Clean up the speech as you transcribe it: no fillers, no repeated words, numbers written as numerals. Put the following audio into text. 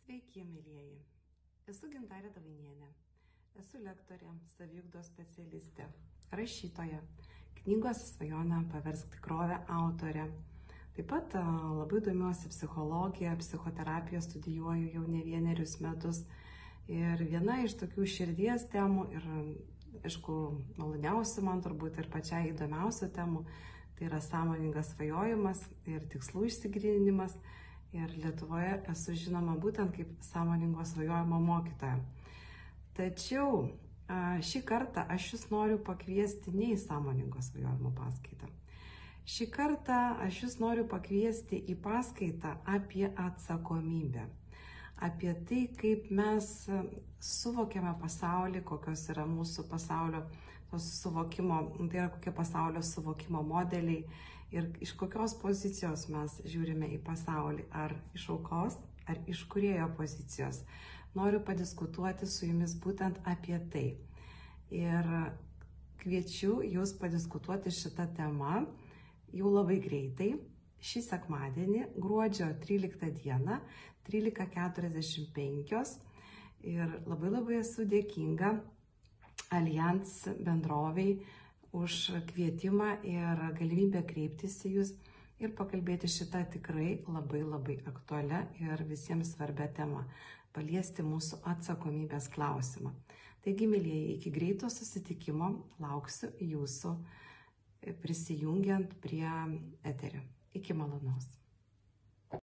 Sveiki, mėlyjeji. Esu Gintarė Davainienė. Esu lektorė, saviugdos specialistė, rašytoja, knygos Svajonę paversk tikrovę autorė. Taip pat labai domiuosi psichologija, psichoterapija studijuoju jau ne vienerius metus. Ir viena iš tokių širdies temų ir, aišku, maloniausių man turbūt ir pačiai įdomiausių temų, tai yra sąmoningas svajojimas ir tikslų išsigryninimas. Ir Lietuvoje esu žinoma būtent kaip sąmoningo svajojimo mokytoja. Tačiau šį kartą aš jūs noriu pakviesti ne į sąmoningo svajojimo paskaitą. Šį kartą aš jūs noriu pakviesti į paskaitą apie atsakomybę. Apie tai, kaip mes suvokiame pasaulį, kokios yra mūsų pasaulio suvokimo, tai yra kokie pasaulio suvokimo modeliai ir iš kokios pozicijos mes žiūrime į pasaulį, ar iš aukos, ar iš kūrėjo pozicijos. Noriu padiskutuoti su jumis būtent apie tai. Ir kviečiu jūs padiskutuoti šitą temą jau labai greitai. Šį sekmadienį, gruodžio 13 dieną, 13:45. Ir labai esu dėkinga Allianz bendroviai už kvietimą ir galimybę kreiptis į jūs ir pakalbėti šitą tikrai labai aktualią ir visiems svarbę temą, paliesti mūsų atsakomybės klausimą. Taigi, mėlyjeji, iki greito susitikimo lauksiu jūsų prisijungiant prie eterio. Iki malonaus.